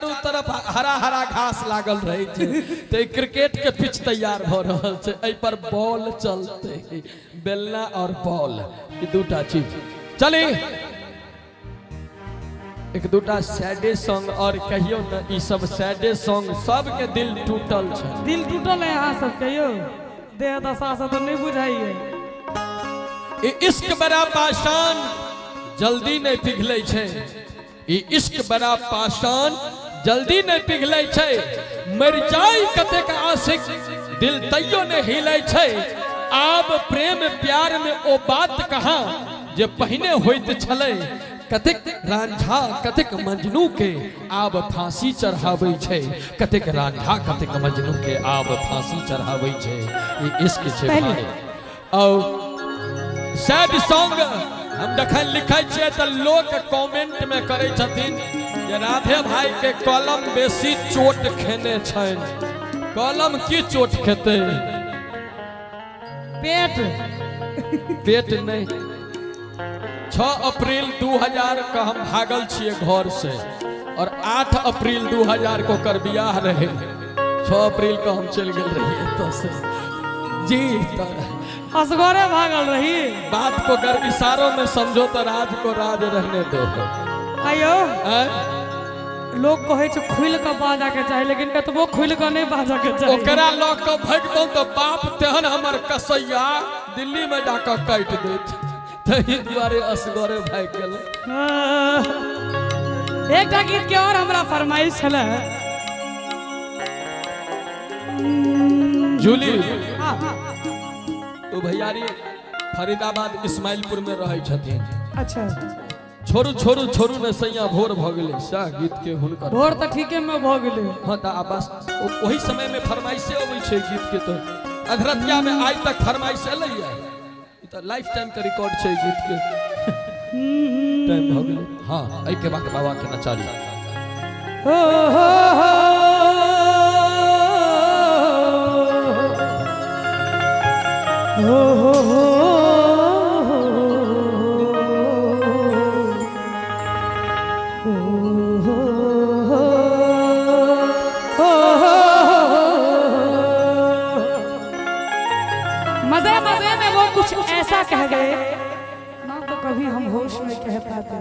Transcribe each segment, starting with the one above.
चारों तरफ हरा हरा घास लागल रहे तो क्रिकेट के पिच तैयार हो रहा है। एहि पर बॉल चलते बेलना और बॉल ये दूटा चीज चली। एक दूटा सैडे सॉन्ग और कहियो न ई सब सैडे सॉन्ग सबके दिल टूटल छै। दिल टूटल है अहाँ सब कहियो देह दशा से तो नहीं बुझाइए। इश्क बड़ा पाषाण जल्दी नहीं पिघले छै। इश्क बड़ा पाषाण जल्दी नहीं पिघले छै। मर जाई कतेक आशिक दिल तैयो नहीं हिले छै। आब प्रेम प्यार में ओ बात कहाँ जे पहिने होइत छलै। कतेक रांझा कतेक मजनू के आब फांसी चढ़ाबै छै। कतेक रांझा कतेक मजनू के आब फांसी चढ़ाबै छै। ई इश्क छै भाई। और सैड सॉन्ग हम जखन लिखै छियै तो लोग कमेंट में करे छथिन जे राधे भाई के कलम बेसी चोट खेने छैन। कलम की चोट खेते पेट नहीं। 6 अप्रैल 2000 का हम भागल छिए घर से और 8 अप्रैल 2000 को कर बियाह रहे। 6 अप्रैल को हम चल गए रहिए तो से जी असगरे भागल रही। बात को कर इशारों में समझो तो राज को राज रहने दो। आयो लोग कहे छ खुल के बाजा के चाहे लेकिन कतबो खुल के नहीं बाजा के चाहे। ओकरा लोग को भगतौ तो बाप तेहन हमर कसैया दिल्ली में जाकर काट देत। तही दुआरे असगरे भाग गेल। एकटा गीत के और हमरा फरमाइश छले जूली ओ भैयारी फरीदाबाद इस्माइलपुर में रहे छथिन। अच्छा छोरू छोरू छोरू ने सैया भोर भ गेले सा गीत के हुनकर भोर त ठीके में भ गेले। हां त बस वही समय में फरमाइशे होबै छै गीत के। तो अधरतिया में आज तक फरमाइश एलै है। ई त लाइफ टाइम के रिकॉर्ड छै गीत के। टाइम भ गेले। हां एहि के बाद बाबा के नचा ली। मजे मजे में वो कुछ ऐसा कह गए ना तो कभी हम होश में कह पाते,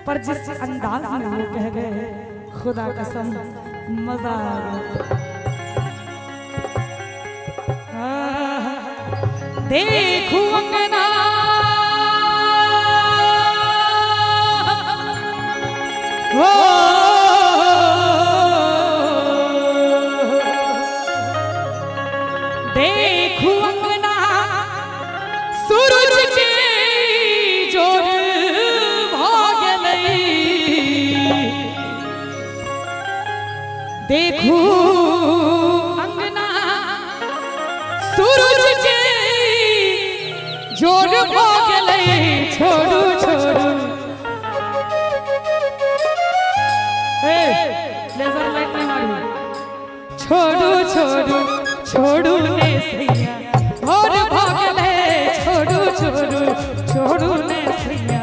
पर जिस अंदाज में वो कह गए खुदा कसम मजा आ गया। देखूं अंगना हो देखूं अंगना सूरज के जोर भागलई। देखूं अंगना सूरज के जोर भागलई। छोड़ू छोड़ू लेजर लाइट में मारू। छोड़ू छोड़ू छोड़ू ने सैया और भागले। छोड़ू छोड़ू छोड़ू ने सैया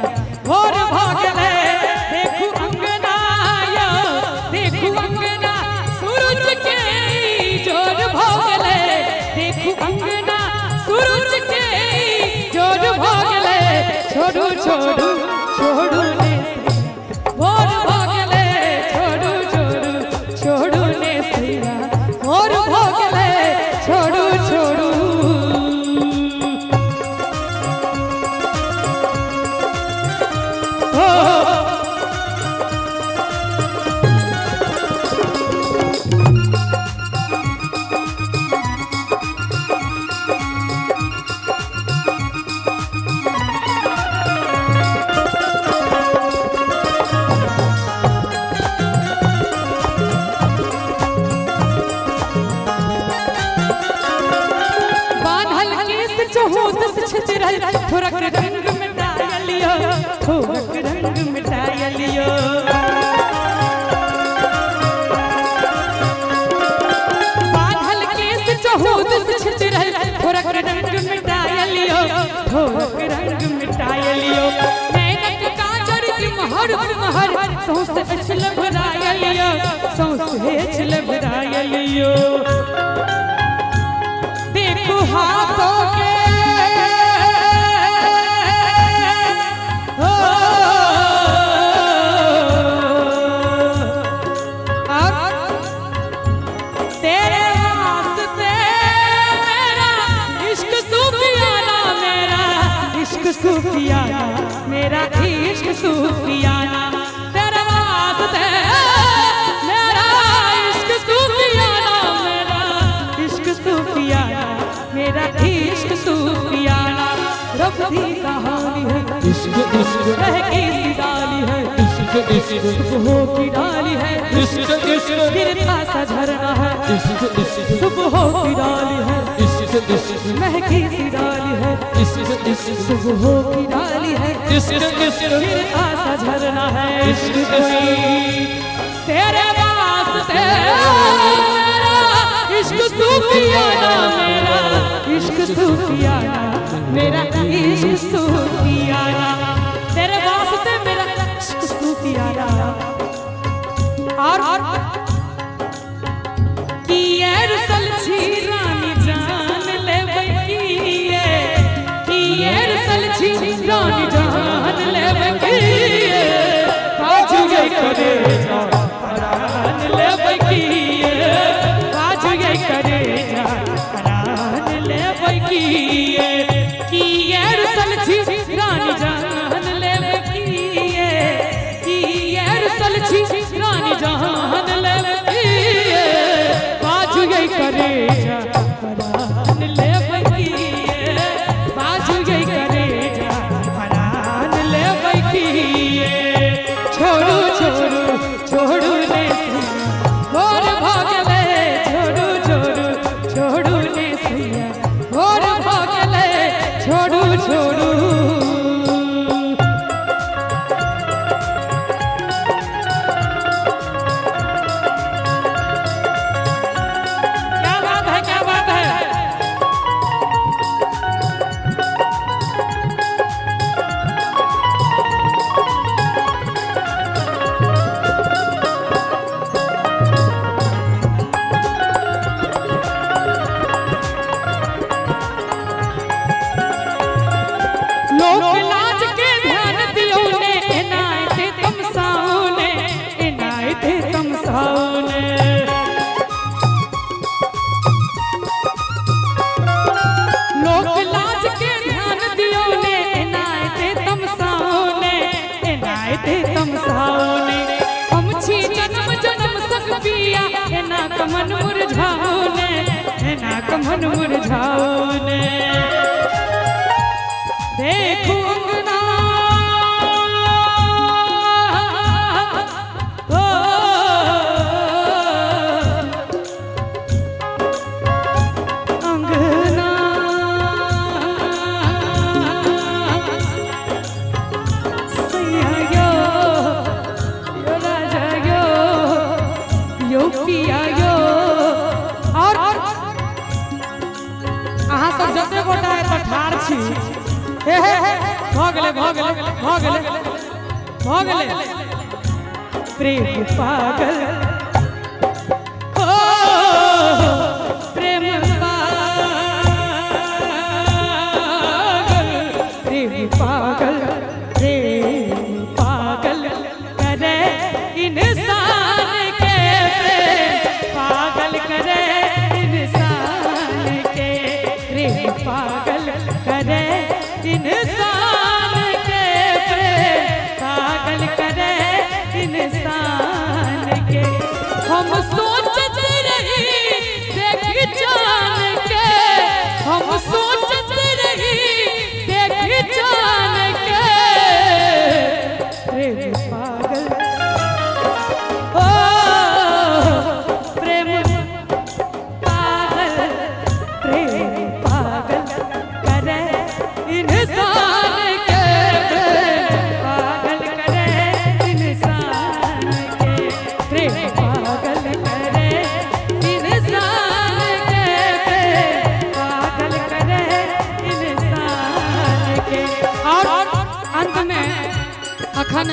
और भागले। देखू अंगना या देखू अंगना सूरज के जोर भागले। देखू अंगना सूरज के जोर भागले। छोड़ू छोड़ू छोड़ू ने सैया और भागले। छोड़ू छोड़ू छोड़ू ने सैया और भागले। छोड़ू छोड़ू थोरक रंग मिटाया लियो। थोरक रंग मिटाया लियो। बांधल केस चहूद छितरल। थोरक रंग मिटाया लियो। थोरक रंग मिटाया लियो। नैनक काजर महर महर सोस अचल भराया लियो। सौसे छिलबरायलियो देखो हाथों के तेरे वास्ते मेरा इश्क सूफियाना मेरा इश्क सूफियाना मेरा इश्क सूफियाना तेरे वास्ते मेरा इश्क सूफियाना मेरा इश्क सूफियाना मेरा इश्क सूफियाना रब दी कहानी है इश्क इश्क रहकी सी डाली है इश्क इश्क सुबह की डाली है इश्क इश्क गिरता सा झरना है इश्क इश्क सुबह की डाली है इश्क इश्क महकी सी डाली है इश्क इश्क सुबह की डाली है इश्क इश्क गिरता सा झरना है इश्क इश्क तेरे वास्ते मेरा इश्क सूफियाना मेरा इश्क सूफियाना मेरा इश्क सूफियाना तेरे वास्ते मेरा इश्क सूफियाना और किए रुसल छी रानी जान ले किए रुसल छी रानी जान ले किए बाजू ये करे जा प्राण ले किए बाजू ये करे जा प्राण ले किए रुसल छी रानी जान ले किए रुसल छी रानी जान ले किए बाजू ये करे जा प्राण ले किए बाजू ये करे जा प्राण ले किए छोड़ू छोड़ू छोड़ू ले और भागले छोड़ू छोड़ू छोड़ू ले और भागले छोड़ू छोड़ू क्या बात है क्या बात है लोक लाज के ध्यान दियो ने इनायत तमसाओ ने इनायत तमसाओ ने लोक लाज के ध्यान दियो ने इनायत तमसाओ ने इनायत तमसाओ ने हम छी जन्म जन्म संग पिया एना कमन मुरझाओ ने एना कमन मुरझाओ ने देखो अंगना ओ अंगना सैया यो राजा यो पिया यो और अहाँ सब जते गोटा है ठार छी भगले प्रेम पागल ओ प्रेम पागल करे इंसान के पागल करे इंसान के प्रेम पागल करे इंसान के पागल करे इंसान के हम सोचत रही देख जान के हम सोचत रही देख जान के प्रेम पागल ओ प्रेम पागल करे इंसान के पागल करे इंसान के प्रेम पागल करे इंसान के पागल करे इंसान के और अंत में अखन